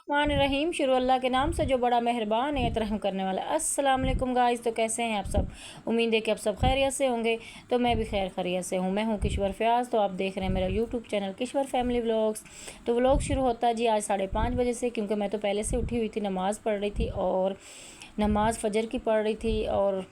रहीम शुरू अल्लाह के नाम से जो बड़ा मेहरबान है रहम करने वाला। अस्सलाम वालेकुम गाइस, तो कैसे हैं आप सब? उम्मीद है कि आप सब खैरियत से होंगे। तो मैं भी खैरियत से हूँ। मैं हूँ किश्वर फयाज़। तो आप देख रहे हैं मेरा YouTube channel Kishwar family vlogs. तो व्लॉग शुरू होता है जी आज 5:30 बजे से, क्योंकि मैं तो पहले से उठी हुई थी, नमाज़ पढ़ रही थी और नमाज़ फ़जर की पढ़ रही थी। और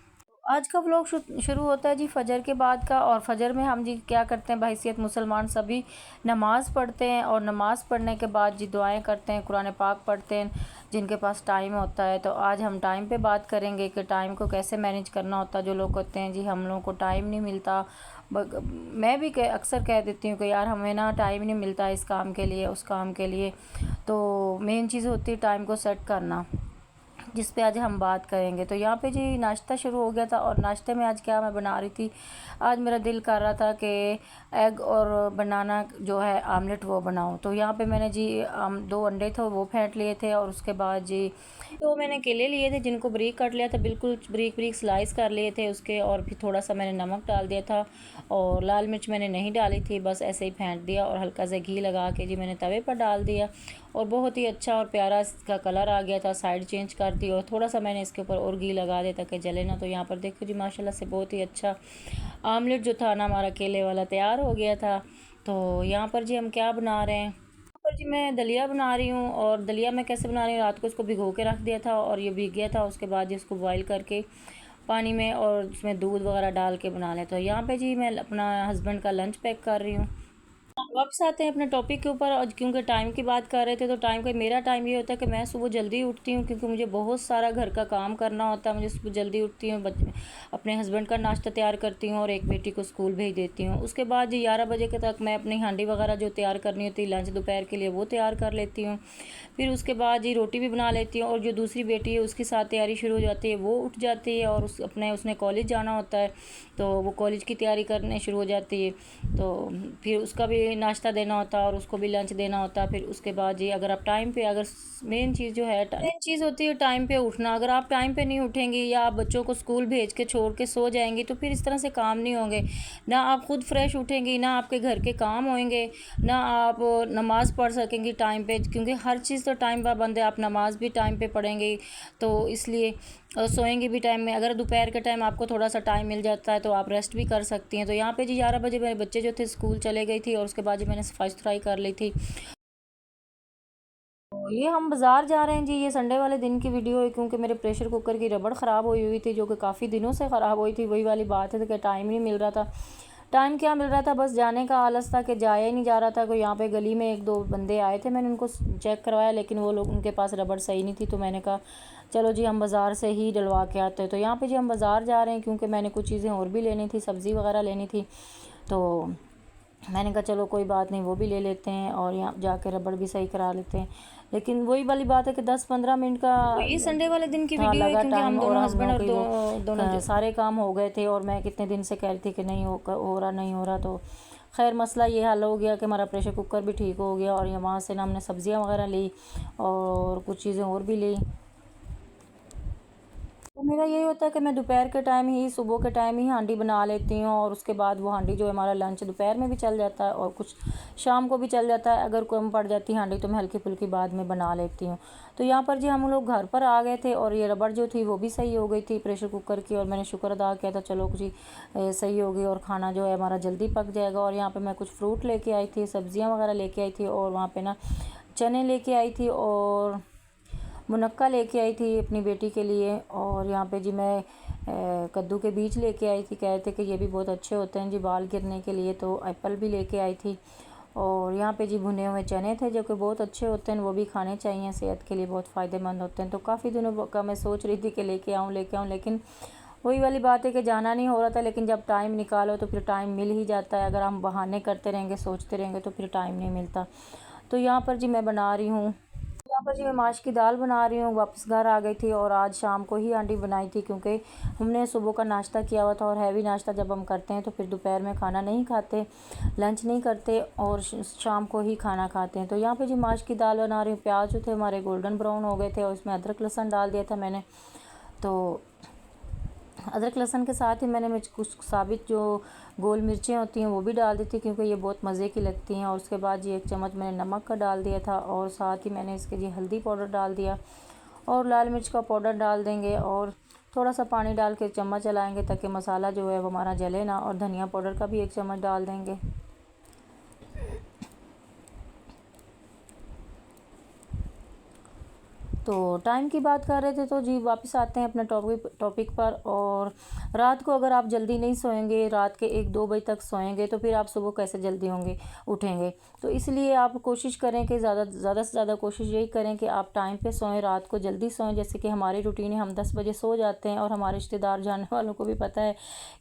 आज का व्लॉग शुरू होता है जी फजर के बाद का। और फजर में हम जी क्या करते हैं, बहैसियत मुसलमान सभी नमाज़ पढ़ते हैं और नमाज़ पढ़ने के बाद जी दुआएं करते हैं, कुरान पाक पढ़ते हैं जिनके पास टाइम होता है। तो आज हम टाइम पे बात करेंगे कि टाइम को कैसे मैनेज करना होता है। जो लोग कहते हैं जी हम लोगों को टाइम नहीं मिलता, मैं भी अक्सर कह देती हूँ कि यार हमें ना टाइम नहीं मिलता इस काम के लिए उस काम के लिए। तो मेन चीज़ होती है टाइम को सेट करना, जिस पे आज हम बात करेंगे। तो यहाँ पे जी नाश्ता शुरू हो गया था और नाश्ते में आज क्या मैं बना रही थी, आज मेरा दिल कर रहा था कि एग और बनाना जो है आमलेट वो बनाऊँ। तो यहाँ पे मैंने जी 2 अंडे थे वो फेंट लिए थे और उसके बाद जी 2 मैंने केले लिए थे जिनको ब्रीक काट लिया था, बिल्कुल ब्रीक ब्रीक स्लाइस कर लिए थे उसके। और फिर थोड़ा सा मैंने नमक डाल दिया था और लाल मिर्च मैंने नहीं डाली थी, बस ऐसे ही फेंट दिया और हल्का सा घी लगा के जी मैंने तवे पर डाल दिया और बहुत ही अच्छा और प्यारा इसका कलर आ गया था। साइड चेंज कर दी और थोड़ा सा मैंने इसके ऊपर और घी लगा दिया ताकि जले ना। तो यहाँ पर देखो जी माशाल्लाह से बहुत ही अच्छा आमलेट जो था ना हमारा केले वाला तैयार हो गया था। तो यहाँ पर जी हम क्या बना रहे हैं, यहाँ पर जी मैं दलिया बना रही हूँ। और दलिया मैं कैसे बना रही हूँ, रात को इसको भिगो के रख दिया था और ये भीग गया था। उसके बाद जी इसको बॉईल करके पानी में और उसमें दूध वगैरह डाल के बना लें। तो यहाँ पे जी मैं अपना हस्बैंड का लंच पैक कर रही हूँ। वापस आते हैं अपने टॉपिक के ऊपर। और क्योंकि टाइम की बात कर रहे थे, तो टाइम का मेरा टाइम ये होता है कि मैं सुबह जल्दी उठती हूँ, क्योंकि मुझे बहुत सारा घर का काम करना होता है। मुझे सुबह जल्दी उठती हूँ, अपने हस्बैंड का नाश्ता तैयार करती हूँ और एक बेटी को स्कूल भेज देती हूँ। उसके बाद जी 11 बजे के तक मैं अपनी हांडी वगैरह जो तैयार करनी होती है लंच दोपहर के लिए वो तैयार कर लेती हूँ। फिर उसके बाद जी रोटी भी बना लेती हूँ और जो दूसरी बेटी है उसके साथ तैयारी शुरू हो जाती है, वो उठ जाती है और उसने कॉलेज जाना होता है, तो वो कॉलेज की तैयारी करने शुरू हो जाती है। तो फिर उसका भी नाश्ता देना होता है और उसको भी लंच देना होता है। फिर उसके बाद जी अगर आप टाइम पे, अगर मेन चीज़ जो है मेन चीज़ होती है टाइम पे उठना। अगर आप टाइम पे नहीं उठेंगी या आप बच्चों को स्कूल भेज के छोड़ के सो जाएंगी तो फिर इस तरह से काम नहीं होंगे। ना आप खुद फ्रेश उठेंगी, ना आपके घर के काम होंगे, ना आप नमाज़ पढ़ सकेंगी टाइम पे, क्योंकि हर चीज़ तो टाइम पर बंद है। आप नमाज़ भी टाइम पे पढ़ेंगी तो इसलिए, और सोएंगी भी टाइम में। अगर दोपहर के टाइम आपको थोड़ा सा टाइम मिल जाता है तो आप रेस्ट भी कर सकती हैं। तो यहाँ पे जी 11 बजे मेरे बच्चे जो थे स्कूल चले गई थी और उसके बाद जी मैंने सफाई सुथराई कर ली थी। तो ये हम बाज़ार जा रहे हैं जी, ये संडे वाले दिन की वीडियो है, क्योंकि मेरे प्रेशर कुकर की रबड़ ख़राब हुई हुई थी जो कि काफ़ी दिनों से ख़राब हुई थी। वही वाली बात है कि टाइम नहीं मिल रहा था। टाइम क्या मिल रहा था, बस जाने का आलस था कि जाया ही नहीं जा रहा था। कोई यहाँ पे गली में 1-2 बंदे आए थे, मैंने उनको चेक करवाया लेकिन वो लोग, उनके पास रबड़ सही नहीं थी। तो मैंने कहा चलो जी हम बाज़ार से ही डलवा के आते हैं। तो यहाँ पे जी हम बाज़ार जा रहे हैं क्योंकि मैंने कुछ चीज़ें और भी लेनी थी, सब्ज़ी वगैरह लेनी थी। तो मैंने कहा चलो कोई बात नहीं वो भी ले लेते हैं और यहाँ जाके रबड़ भी सही करा लेते हैं। लेकिन वही वाली बात है कि 10-15 मिनट का तो ये संडे वाले दिन की वीडियो है, क्योंकि हम दोनों हस्बैंड और दोनों सारे काम हो गए थे और मैं कितने दिन से कह रही थी कि नहीं हो रहा नहीं हो रहा। तो खैर मसला ये हल हो गया कि हमारा प्रेशर कुकर भी ठीक हो गया और ये वहाँ से ना हमने सब्ज़ियाँ वगैरह ली और कुछ चीज़ें और भी ली। तो मेरा यही होता है कि मैं दोपहर के टाइम ही, सुबह के टाइम ही हांडी बना लेती हूँ और उसके बाद वो हांडी जो है हमारा लंच दोपहर में भी चल जाता है और कुछ शाम को भी चल जाता है। अगर कम पड़ जाती है हांडी तो मैं हल्की फुल्की बाद में बना लेती हूँ। तो यहाँ पर जी हम लोग घर पर आ गए थे और ये रबड़ जो थी वो भी सही हो गई थी प्रेशर कुकर की, और मैंने शुक्र अदा किया था चलो जी सही हो गई और खाना जो है हमारा जल्दी पक जाएगा। और यहाँ पर मैं कुछ फ्रूट लेके आई थी, सब्ज़ियाँ वगैरह लेके आई थी और वहाँ पर ना चने लेके आई थी और मुनक्का लेके आई थी अपनी बेटी के लिए। और यहाँ पे जी मैं कद्दू के बीज लेके आई थी, कह रहे थे कि ये भी बहुत अच्छे होते हैं जी बाल गिरने के लिए, तो एप्पल भी लेके आई थी। और यहाँ पे जी भुने हुए चने थे जो कि बहुत अच्छे होते हैं, वो भी खाने चाहिए, सेहत के लिए बहुत फ़ायदेमंद होते हैं। तो काफ़ी दिनों का मैं सोच रही थी कि लेके आऊँ लेकिन वही वाली बात है कि जाना नहीं हो रहा था। लेकिन जब टाइम निकालो तो फिर टाइम मिल ही जाता है। अगर हम बहाने करते रहेंगे, सोचते रहेंगे तो फिर टाइम नहीं मिलता। तो यहाँ पर जी मैं बना रही हूँ, यहाँ पर जी मैं माश की दाल बना रही हूँ। वापस घर आ गई थी और आज शाम को ही आंटी बनाई थी, क्योंकि हमने सुबह का नाश्ता किया हुआ था और हैवी नाश्ता जब हम करते हैं तो फिर दोपहर में खाना नहीं खाते, लंच नहीं करते और शाम को ही खाना खाते हैं। तो यहाँ पे जी माश की दाल बना रही हूँ। प्याज जो थे हमारे गोल्डन ब्राउन हो गए थे और इसमें अदरक लहसुन डाल दिया था मैंने। तो अदरक लहसुन के साथ ही मैंने कुछ साबित जो गोल मिर्चें होती हैं वो भी डाल दी थी, क्योंकि ये बहुत मज़े की लगती हैं। और उसके बाद ये 1 चम्मच मैंने नमक का डाल दिया था, और साथ ही मैंने इसके जी हल्दी पाउडर डाल दिया, और लाल मिर्च का पाउडर डाल देंगे, और थोड़ा सा पानी डाल के चम्मच चलाएँगे ताकि मसाला जो है वो हमारा जले ना। और धनिया पाउडर का भी 1 चम्मच डाल देंगे। तो टाइम की बात कर रहे थे, तो जी वापस आते हैं अपने टॉपिक पर। और रात को अगर आप जल्दी नहीं सोएंगे, रात के 1-2 बजे तक सोएंगे, तो फिर आप सुबह कैसे जल्दी उठेंगे। तो इसलिए आप कोशिश करें कि ज़्यादा से ज़्यादा कोशिश यही करें कि आप टाइम पे सोएं, रात को जल्दी सोएं। जैसे कि हमारी रूटीन है, हम 10 बजे सो जाते हैं, और हमारे रिश्तेदार जानने वालों को भी पता है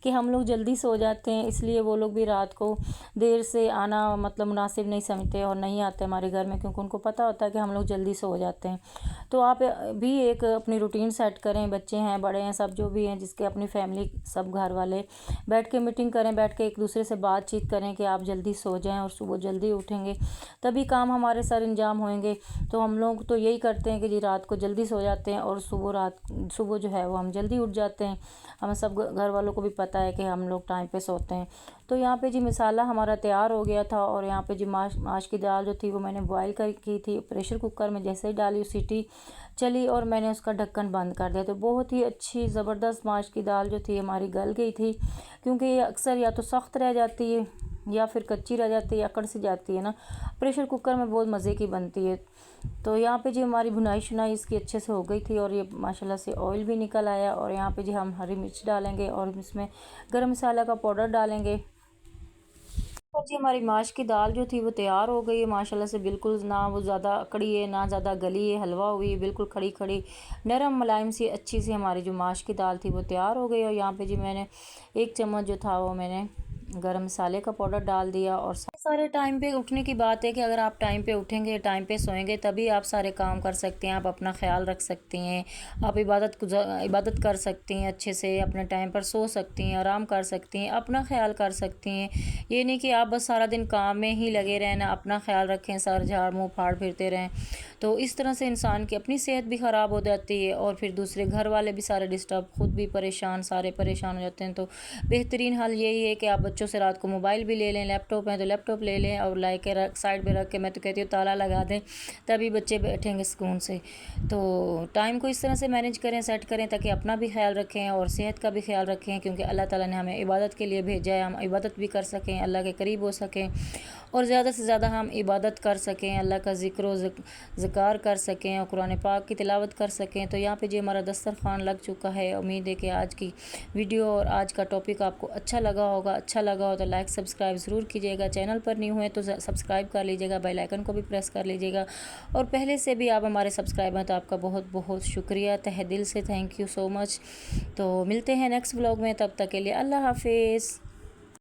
कि हम लोग जल्दी सो जाते हैं, इसलिए वो लोग भी रात को देर से आना मतलब मुनासिब नहीं समझते और नहीं आते हमारे घर में, क्योंकि उनको पता होता है कि हम लोग जल्दी सो जाते हैं। तो आप भी एक अपनी रूटीन सेट करें, बच्चे हैं, बड़े हैं, सब जो भी हैं, जिसके अपनी फैमिली, सब घर वाले बैठ के मीटिंग करें, बैठ के एक दूसरे से बातचीत करें कि आप जल्दी सो जाएं और सुबह जल्दी उठेंगे, तभी काम हमारे सर अंजाम होंगे। तो हम लोग तो यही करते हैं कि जी रात को जल्दी सो जाते हैं, और सुबह जो है वो हम जल्दी उठ जाते हैं। हमें सब घर वालों को भी पता है कि हम लोग टाइम पे सोते हैं। तो यहाँ पे जी मसाला हमारा तैयार हो गया था, और यहाँ पे जी माश की दाल जो थी वो मैंने बॉईल की थी प्रेशर कुकर में। जैसे ही डाली सीटी चली और मैंने उसका ढक्कन बंद कर दिया, तो बहुत ही अच्छी ज़बरदस्त माश की दाल जो थी हमारी गल गई थी, क्योंकि ये अक्सर या तो सख्त रह जाती है या फिर कच्ची रह जाती है या कड़ सी जाती है ना, प्रेशर कुकर में बहुत मज़े की बनती है। तो यहाँ पे जी हमारी भुनाई शुनाई इसकी अच्छे से हो गई थी, और ये माशाल्लाह से ऑयल भी निकल आया। और यहाँ पे जी हम हरी मिर्च डालेंगे, और इसमें गरम मसाला का पाउडर डालेंगे। और जी हमारी माश की दाल जो थी वो तैयार हो गई है माशाल्लाह से, बिल्कुल ना वो ज़्यादा कड़ी है ना ज़्यादा गली है, हलवा हुई है, बिल्कुल खड़ी खड़ी नरम मुलायम सी अच्छी सी हमारी जो माश की दाल थी वो तैयार हो गई। और यहाँ पे जी मैंने 1 चम्मच जो था वो मैंने गरम मसाले का पाउडर डाल दिया। और सारे टाइम पे उठने की बात है कि अगर आप टाइम पे उठेंगे, टाइम पे सोएंगे, तभी आप सारे काम कर सकते हैं, आप अपना ख्याल रख सकती हैं, आप इबादत कर सकती हैं, अच्छे से अपने टाइम पर सो सकती हैं, आराम कर सकती हैं, अपना ख्याल कर सकती हैं। ये नहीं कि आप बस सारा दिन काम में ही लगे रहें, ना अपना ख्याल रखें, सर झाड़ मुँह फाड़ फिरते रहें। तो इस तरह से इंसान की अपनी सेहत भी ख़राब हो जाती है, और फिर दूसरे घर वाले भी सारे डिस्टर्ब, ख़ुद भी परेशान, सारे परेशान हो जाते हैं। तो बेहतरीन हल यही है कि आप बच्चों से रात को मोबाइल भी ले लें, लैपटॉप है तो लैपटॉप ले लें, और ला के साइड में रख के, मैं तो कहती हूँ ताला लगा दें, तभी बच्चे बैठेंगे सुकून से। तो टाइम को इस तरह से मैनेज करें, सेट करें, ताकि अपना भी ख्याल रखें और सेहत का भी ख्याल रखें, क्योंकि अल्लाह ताला ने हमें इबादत के लिए भेजा है, हम इबादत भी कर सकें, अल्लाह के करीब हो सकें, और ज़्यादा से ज़्यादा हम इबादत कर सकें, अल्लाह का ज़िक्र ज़िकार कर सकें, और कुरान पाक की तिलावत कर सकें। तो यहाँ पे जी हमारा दस्तरखान लग चुका है। उम्मीद है कि आज की वीडियो और आज का टॉपिक आपको अच्छा लगा होगा। अच्छा लगा हो तो लाइक सब्सक्राइब ज़रूर कीजिएगा, चैनल पर न्यू हुए तो सब्सक्राइब कर लीजिएगा, बेल आइकन को भी प्रेस कर लीजिएगा, और पहले से भी आप हमारे सब्सक्राइबर हैं तो आपका बहुत बहुत शुक्रिया, तहे दिल से थैंक यू सो मच। तो मिलते हैं नेक्स्ट व्लॉग में, तब तक के लिए अल्लाह हाफिज़।